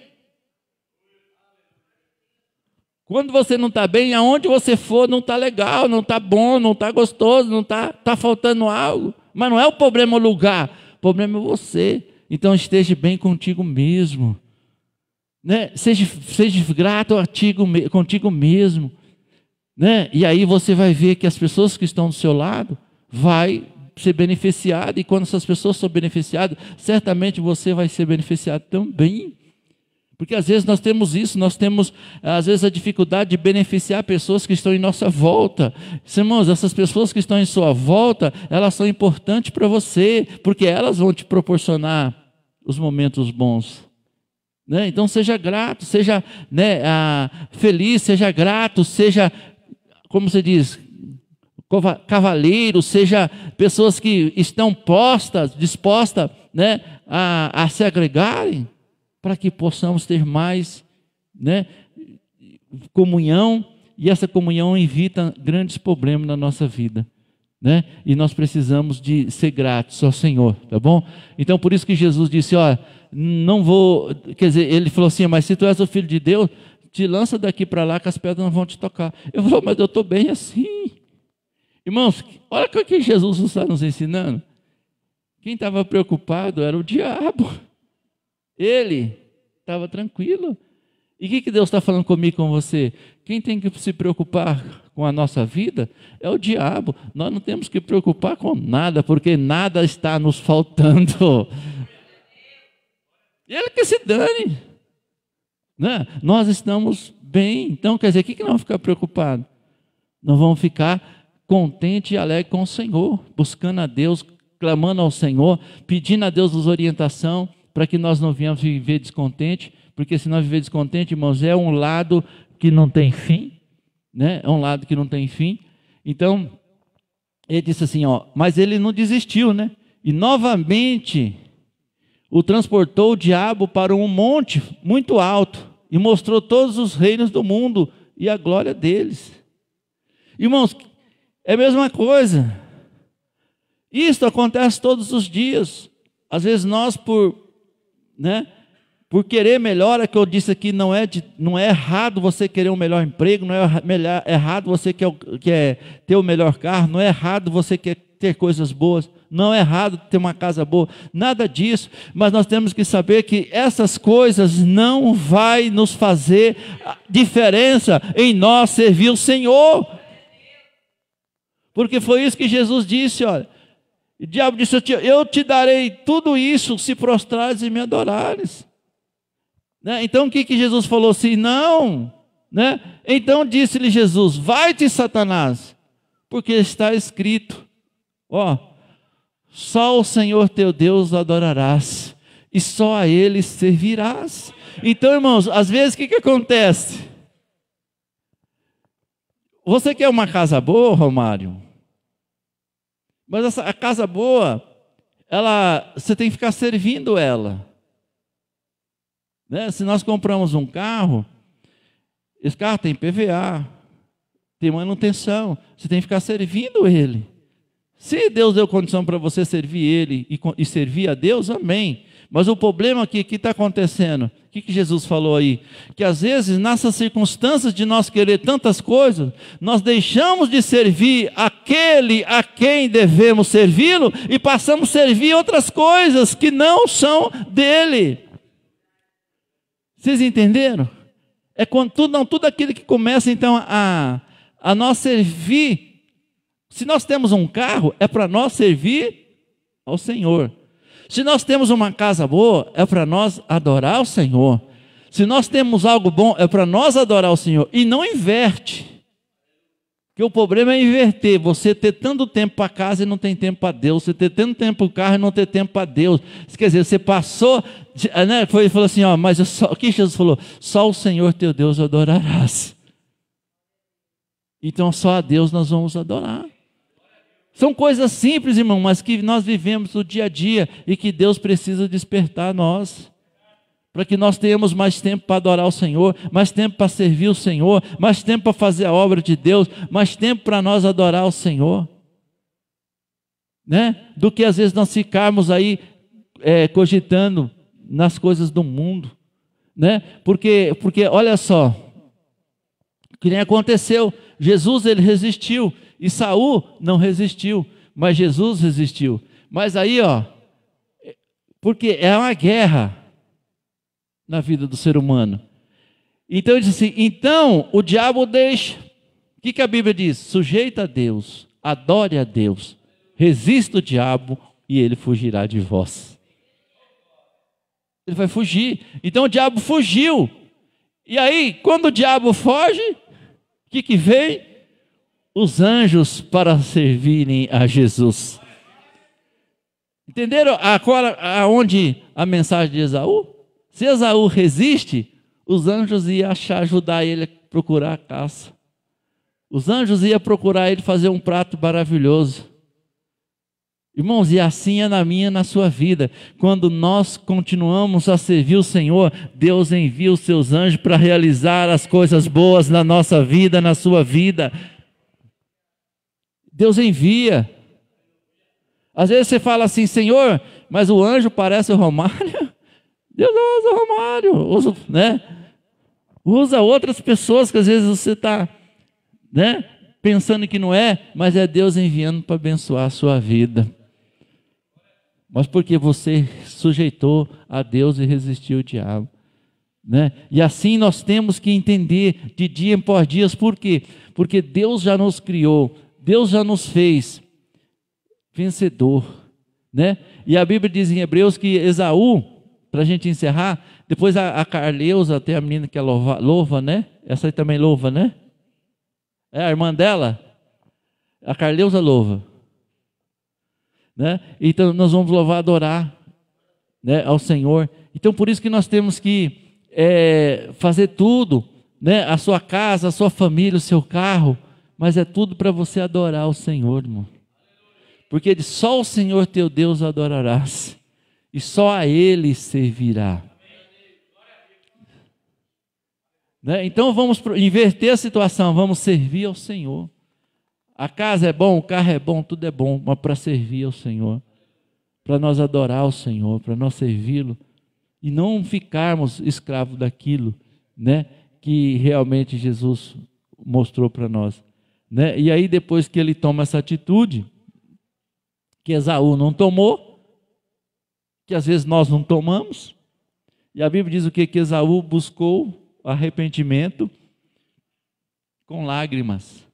Quando você não está bem, aonde você for, não está legal, não está bom, não está gostoso, não está faltando algo. Mas não é o problema o lugar, o problema é você. Então esteja bem contigo mesmo. Né? Seja grato contigo mesmo. Né? E aí você vai ver que as pessoas que estão do seu lado vai ser beneficiado. E quando essas pessoas são beneficiadas, certamente você vai ser beneficiado também. Porque às vezes nós temos isso, nós temos às vezes a dificuldade de beneficiar pessoas que estão em nossa volta. Irmãos, essas pessoas que estão em sua volta, elas são importantes para você, porque elas vão te proporcionar os momentos bons. Né? Então seja grato, seja feliz, seja grato, seja, como se diz, cavaleiro, seja pessoas que estão dispostas, né, a se agregarem, para que possamos ter mais né? Comunhão, e essa comunhão evita grandes problemas na nossa vida, né? E nós precisamos de ser gratos ao Senhor, tá bom? Então por isso que Jesus disse, ó, não vou, quer dizer, ele falou assim, mas se tu és o Filho de Deus, te lança daqui para lá que as pedras não vão te tocar. Eu falo, mas eu estou bem assim. Irmãos, olha o que Jesus está nos ensinando. Quem estava preocupado era o diabo. Ele estava tranquilo. E o que Deus está falando comigo e com você? Quem tem que se preocupar com a nossa vida é o diabo. Nós não temos que preocupar com nada, porque nada está nos faltando. Ele que se dane, né? Nós estamos bem. Então, quer dizer, o que nós vamos ficar preocupados? Nós vamos ficar contentes e alegres com o Senhor, buscando a Deus, clamando ao Senhor, pedindo a Deus orientação, para que nós não venhamos viver descontente, porque se nós viver descontente, irmãos, é um lado que não tem fim, né? É um lado que não tem fim. Então, ele disse assim, ó, mas ele não desistiu, né? E novamente o transportou o diabo para um monte muito alto e mostrou todos os reinos do mundo e a glória deles. Irmãos, é a mesma coisa. Isso acontece todos os dias. Às vezes nós, por querer melhora, que eu disse aqui, não é errado você querer um melhor emprego, não é errado você quer ter o melhor carro, não é errado você quer ter coisas boas, não é errado ter uma casa boa, nada disso, mas nós temos que saber que essas coisas não vai nos fazer diferença em nós servir o Senhor, porque foi isso que Jesus disse, olha, o diabo disse, eu te darei tudo isso se prostrares e me adorares. Então o que Jesus falou assim? Não, né? Então disse-lhe Jesus, vai-te Satanás, porque está escrito, ó, só o Senhor teu Deus adorarás, e só a Ele servirás. Então, irmãos, às vezes o que acontece? Você quer uma casa boa, Romário? Mas a casa boa, você tem que ficar servindo ela. Né? Se nós compramos um carro, esse carro tem PVA, tem manutenção, você tem que ficar servindo ele. Se Deus deu condição para você servir ele e servir a Deus, amém. Mas o problema aqui, que está acontecendo? O que Jesus falou aí? Que às vezes, nessas circunstâncias de nós querer tantas coisas, nós deixamos de servir aquele a quem devemos servi-lo e passamos a servir outras coisas que não são dele. Vocês entenderam? É quando tudo aquilo que começa então a nós servir. Se nós temos um carro, é para nós servir ao Senhor. Se nós temos uma casa boa, é para nós adorar o Senhor. Se nós temos algo bom, é para nós adorar o Senhor. E não inverte. Porque o problema é inverter. Você ter tanto tempo para casa e não tem tempo para Deus. Você ter tanto tempo para o carro e não ter tempo para Deus. Quer dizer, você passou, né? Falou assim, ó, mas o que Jesus falou? Só o Senhor teu Deus adorarás. Então só a Deus nós vamos adorar. São coisas simples, irmão, mas que nós vivemos no dia a dia e que Deus precisa despertar nós, para que nós tenhamos mais tempo para adorar o Senhor, mais tempo para servir o Senhor, mais tempo para fazer a obra de Deus, mais tempo para nós adorar o Senhor, né? Do que às vezes nós ficarmos aí cogitando nas coisas do mundo, né? Porque olha só, o que nem aconteceu, Jesus ele resistiu, e Saul não resistiu, mas Jesus resistiu. Mas aí, ó, porque é uma guerra na vida do ser humano. Então ele disse assim, então o diabo deixa. O que a Bíblia diz? Sujeita a Deus, adore a Deus, resista o diabo e ele fugirá de vós. Ele vai fugir. Então o diabo fugiu. E aí, quando o diabo foge, o que vem? Os anjos para servirem a Jesus. Entenderam agora aonde a mensagem de Esaú? Se Esaú resiste, os anjos iam ajudar ele a procurar a caça. Os anjos iam procurar ele fazer um prato maravilhoso. Irmãos, e assim é na minha e na sua vida. Quando nós continuamos a servir o Senhor, Deus envia os seus anjos para realizar as coisas boas na nossa vida, na sua vida. Deus envia. Às vezes você fala assim, Senhor, mas o anjo parece o Romário. Deus não usa o Romário, usa, né? Usa outras pessoas que às vezes você está, né, pensando que não é, mas é Deus enviando para abençoar a sua vida. Mas porque você sujeitou a Deus e resistiu ao diabo, né? E assim nós temos que entender de dia por dia. Por quê? Porque Deus já nos criou, Deus já nos fez vencedor, né? E a Bíblia diz em Hebreus que Esaú, para a gente encerrar, depois a Carleusa, até a menina que é louva, né? Essa aí também louva, né? É a irmã dela? A Carleusa louva, né? Então nós vamos louvar, adorar, né, ao Senhor. Então por isso que nós temos que fazer tudo, né? A sua casa, a sua família, o seu carro, mas é tudo para você adorar o Senhor, irmão. Porque só o Senhor teu Deus adorarás, e só a Ele servirá. Né? Então vamos inverter a situação, vamos servir ao Senhor. A casa é bom, o carro é bom, tudo é bom, mas para servir ao Senhor, para nós adorar o Senhor, para nós servi-lo, e não ficarmos escravos daquilo, né, que realmente Jesus mostrou para nós. Né? E aí depois que ele toma essa atitude, que Esaú não tomou, que às vezes nós não tomamos, e a Bíblia diz o que? Que Esaú buscou arrependimento com lágrimas,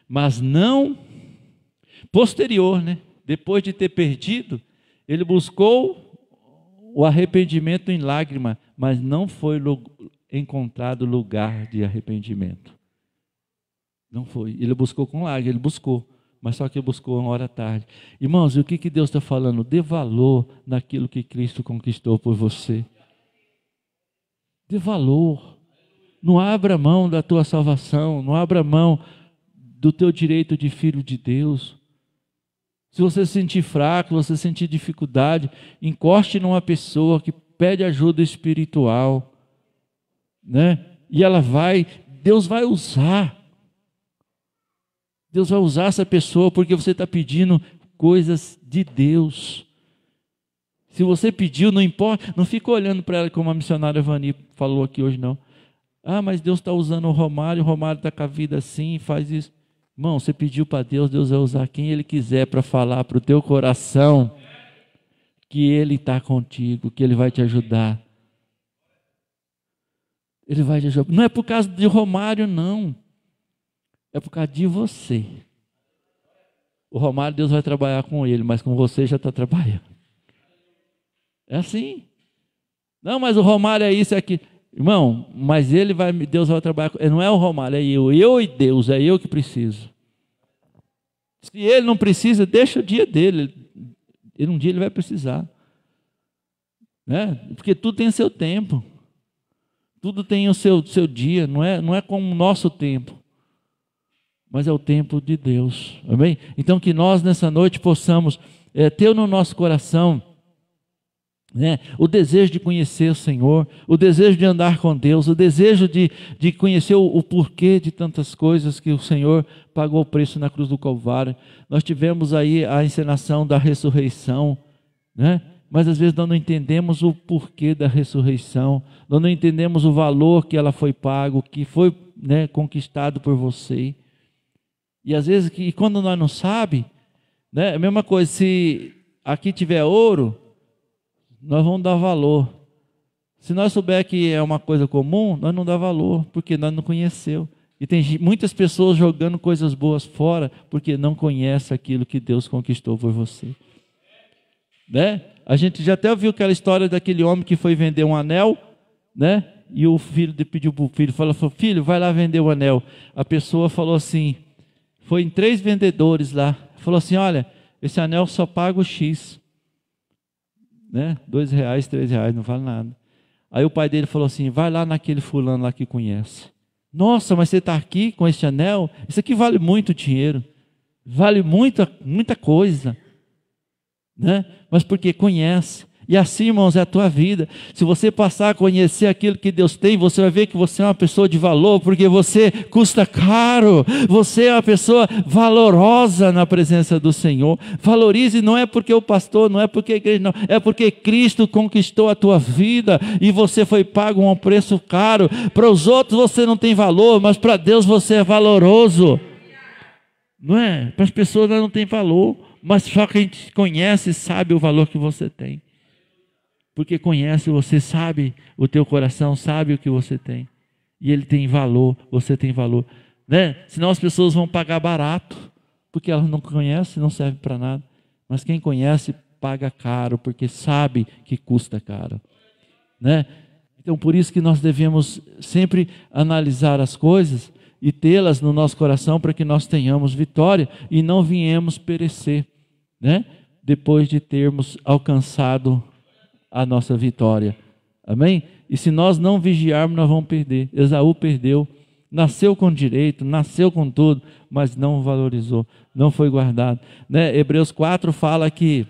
mas não posterior, né? Depois de ter perdido, ele buscou o arrependimento em lágrima, mas não foi encontrado lugar de arrependimento. Não foi. Ele buscou com lágrimas, ele buscou, mas só que ele buscou uma hora tarde. Irmãos, e o que Deus está falando? Dê valor naquilo que Cristo conquistou por você. Dê valor. Não abra mão da tua salvação, não abra mão do teu direito de filho de Deus. Se você se sentir fraco, se você sentir dificuldade, encoste numa pessoa que pede ajuda espiritual, né? E Deus vai usar. Deus vai usar essa pessoa porque você está pedindo coisas de Deus. Se você pediu, não importa, não fica olhando para ela como a missionária Vani falou aqui hoje, não. Ah, mas Deus está usando o Romário está com a vida assim, faz isso. Irmão, você pediu para Deus, Deus vai usar quem Ele quiser para falar para o teu coração que Ele está contigo, que Ele vai te ajudar. Ele vai te ajudar. Não é por causa de Romário, não. É por causa de você. O Romário, Deus vai trabalhar com ele, mas com você já está trabalhando. É assim. Não, mas o Romário é isso, é aquilo. Irmão, mas Deus vai trabalhar com ele. Não é o Romário, é eu e Deus, é eu que preciso. Se ele não precisa, deixa o dia dele. Um dia ele vai precisar. Né? Porque tudo tem seu tempo. Tudo tem o seu dia, não é como o nosso tempo. Mas é o tempo de Deus. Amém? Então que nós nessa noite possamos ter no nosso coração, né, o desejo de conhecer o Senhor, o desejo de andar com Deus, o desejo de conhecer o porquê de tantas coisas que o Senhor pagou o preço na cruz do Calvário. Nós tivemos aí a encenação da ressurreição, né? Mas às vezes nós não entendemos o porquê da ressurreição, nós não entendemos o valor que ela foi pago, que foi, né, conquistado por você. E às vezes, quando nós não sabemos, né, é a mesma coisa, se aqui tiver ouro, nós vamos dar valor. Se nós souber que é uma coisa comum, nós não dá valor, porque nós não conheceu. E tem muitas pessoas jogando coisas boas fora, porque não conhece aquilo que Deus conquistou por você. Né? A gente já até ouviu aquela história daquele homem que foi vender um anel, né? E o filho pediu para o filho, falou, filho, vai lá vender o anel. A pessoa falou assim, foi em 3 vendedores lá, falou assim, olha, esse anel só paga o X. Né? R$2, R$3, não vale nada. Aí o pai dele falou assim, vai lá naquele fulano lá que conhece. Nossa, mas você está aqui com esse anel? Isso aqui vale muito dinheiro. Vale muita coisa. né? Mas porque conhece. E assim, irmãos, é a tua vida. Se você passar a conhecer aquilo que Deus tem, você vai ver que você é uma pessoa de valor, porque você custa caro, você é uma pessoa valorosa na presença do Senhor. Valorize, não é porque o pastor, não é porque a igreja, não, é porque Cristo conquistou a tua vida e você foi pago um preço caro. Para os outros você não tem valor, mas para Deus você é valoroso, não é? Para as pessoas não tem valor, mas só quem te conhece sabe o valor que você tem. Porque conhece, você sabe, o teu coração sabe o que você tem. E ele tem valor, você tem valor, né? Senão as pessoas vão pagar barato, porque elas não conhecem, não serve para nada. Mas quem conhece, paga caro, porque sabe que custa caro, né? Então por isso que nós devemos sempre analisar as coisas e tê-las no nosso coração, para que nós tenhamos vitória e não viemos perecer, né? Depois de termos alcançado a nossa vitória, amém? E se nós não vigiarmos, nós vamos perder. Esaú perdeu, nasceu com direito, nasceu com tudo, mas não valorizou, não foi guardado, né? Hebreus 4 fala que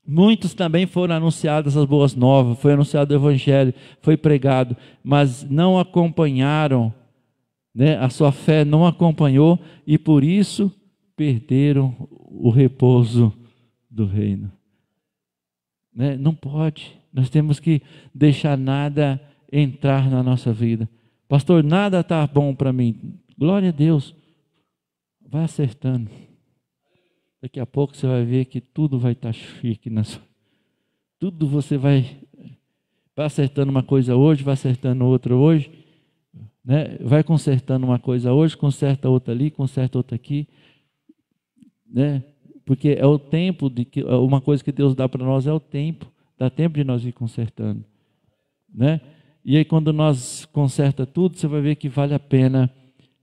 muitos também foram anunciadas as boas novas, foi anunciado o evangelho, foi pregado, mas não acompanharam, né? A sua fé não acompanhou e por isso perderam o repouso do reino. Né? Não pode, nós temos que deixar nada entrar na nossa vida. Pastor, nada está bom para mim. Glória a Deus, vai acertando. Daqui a pouco você vai ver que tudo vai estar chique. Tudo você vai acertando uma coisa hoje, vai acertando outra hoje, né? Vai consertando uma coisa hoje, conserta outra ali, conserta outra aqui, né? Porque é o tempo, uma coisa que Deus dá para nós é o tempo, dá tempo de nós ir consertando, né? E aí quando nós conserta tudo, você vai ver que vale a pena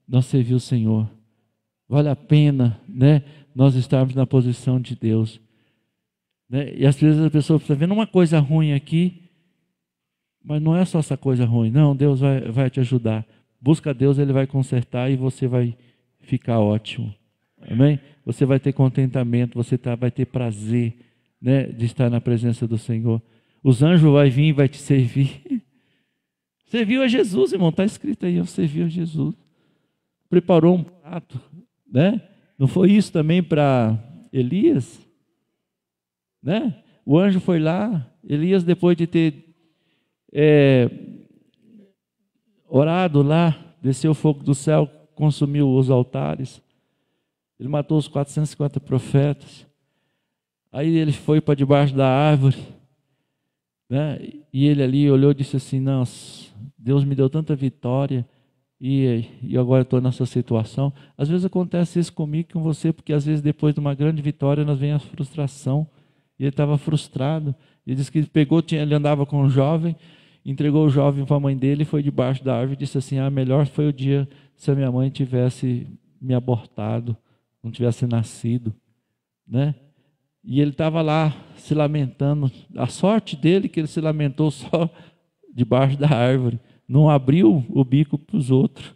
nós servir o Senhor, vale a pena, né? Nós estarmos na posição de Deus, né? E às vezes a pessoa está vendo uma coisa ruim aqui, mas não é só essa coisa ruim, não, Deus vai te ajudar, busca Deus, Ele vai consertar e você vai ficar ótimo, amém? Você vai ter contentamento, você vai ter prazer, né, de estar na presença do Senhor. Os anjos vão vir e vai te servir. Serviu a Jesus, irmão, está escrito aí, serviu a Jesus. Preparou um prato, né? Não foi isso também para Elias? Né? O anjo foi lá, Elias depois de ter orado lá, desceu o fogo do céu, consumiu os altares. Ele matou os 450 profetas. Aí ele foi para debaixo da árvore, né? E ele ali olhou e disse assim: nossa, Deus me deu tanta vitória e agora estou nessa situação. Às vezes acontece isso comigo e com você, porque às vezes depois de uma grande vitória nós vem a frustração. E ele estava frustrado. Ele disse que ele andava com um jovem, entregou o jovem para a mãe dele, foi debaixo da árvore e disse assim: melhor foi o dia se a minha mãe tivesse me abortado, não tivesse nascido, né? E ele estava lá se lamentando. A sorte dele que ele se lamentou só debaixo da árvore, não abriu o bico para os outros,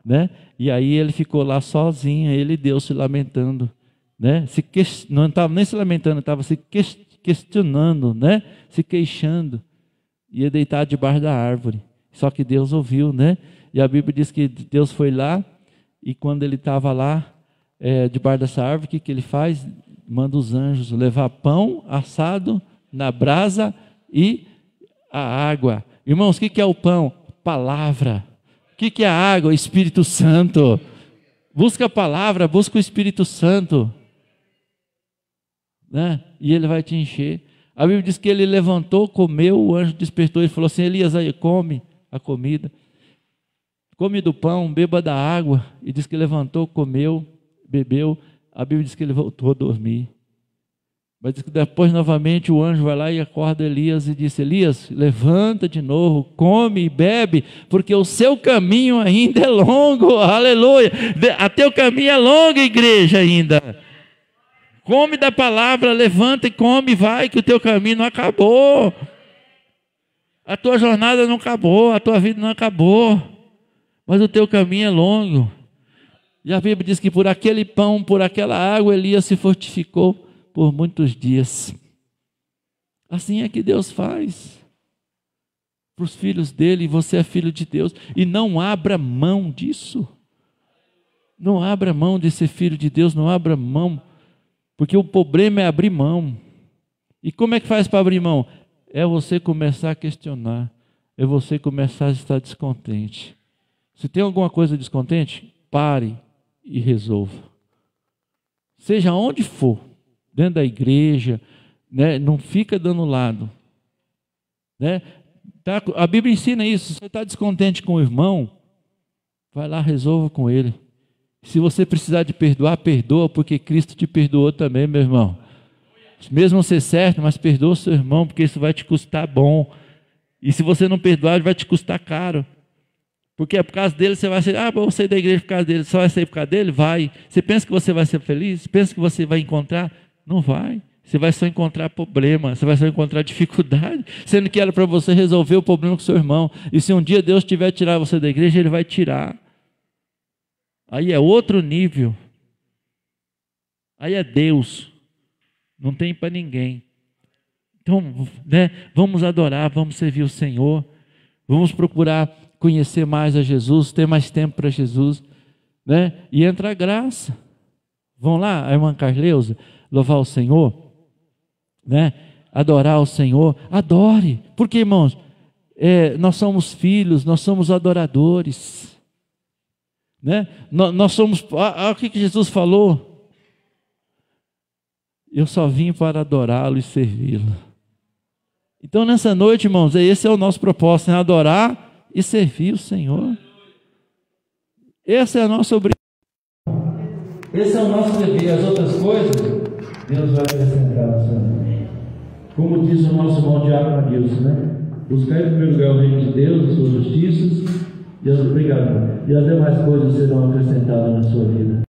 né? E aí ele ficou lá sozinho, ele e Deus se lamentando, né? Não estava nem se lamentando, estava se questionando, né? Se queixando, ia deitar debaixo da árvore. Só que Deus ouviu, né? E a Bíblia diz que Deus foi lá e quando ele estava lá debaixo dessa árvore, o que ele faz? Manda os anjos levar pão assado na brasa e a água. Irmãos, o que é o pão? Palavra. O que é a água? O Espírito Santo. Busca a palavra, busca o Espírito Santo, né? E ele vai te encher. A Bíblia diz que ele levantou, comeu, o anjo despertou e falou assim: Elias, aí come a comida, come do pão, beba da água. E diz que levantou, comeu, bebeu. A Bíblia diz que ele voltou a dormir. Mas diz que depois novamente o anjo vai lá e acorda Elias e diz: Elias, levanta de novo, come e bebe, porque o seu caminho ainda é longo. Aleluia! Até o caminho é longo, igreja, ainda. Come da palavra, levanta e come, vai, que o teu caminho não acabou. A tua jornada não acabou, a tua vida não acabou, mas o teu caminho é longo. E a Bíblia diz que por aquele pão, por aquela água, Elias se fortificou, por muitos dias. Assim é que Deus faz para os filhos dele, e você é filho de Deus, e não abra mão disso. Não abra mão de ser filho de Deus, não abra mão, porque o problema é abrir mão. E como é que faz para abrir mão? É você começar a questionar, é você começar a estar descontente. Se tem alguma coisa descontente, pare e resolva. Seja onde for, dentro da igreja, né? Não fica dando lado, né? Tá? A Bíblia ensina isso. Se você está descontente com o irmão, vai lá, resolva com ele. Se você precisar de perdoar, perdoa, porque Cristo te perdoou também, meu irmão. Mesmo ser certo, mas perdoa o seu irmão, porque isso vai te custar bom. E se você não perdoar, vai te custar caro. Porque é por causa dele, você vai ser, vou sair da igreja por causa dele. Só vai sair por causa dele? Vai. Você pensa que você vai ser feliz? Pensa que você vai encontrar? Não vai. Você vai só encontrar problema, você vai só encontrar dificuldade, sendo que era para você resolver o problema com seu irmão. E se um dia Deus tiver tirar você da igreja, Ele vai tirar. Aí é outro nível. Aí é Deus. Não tem para ninguém. Então, né, vamos adorar, vamos servir o Senhor, vamos procurar conhecer mais a Jesus, ter mais tempo para Jesus, né? E entra a graça. Vão lá, a irmã Carleusa, louvar o Senhor, né? Adorar o Senhor. Adore, porque, irmãos, nós somos filhos, nós somos adoradores, né? Nós somos, o que Jesus falou? Eu só vim para adorá-lo e servi-lo. Então nessa noite, irmãos, esse é o nosso propósito, né? Adorar e servir o Senhor. Essa é a nossa obrigação. Esse é o nosso dever. As outras coisas, Deus vai acrescentar na sua vida. Como diz o nosso irmão Diácono Adilson, né? Buscar em primeiro lugar o reino de Deus, as suas justiças, e as demais coisas serão acrescentadas na sua vida.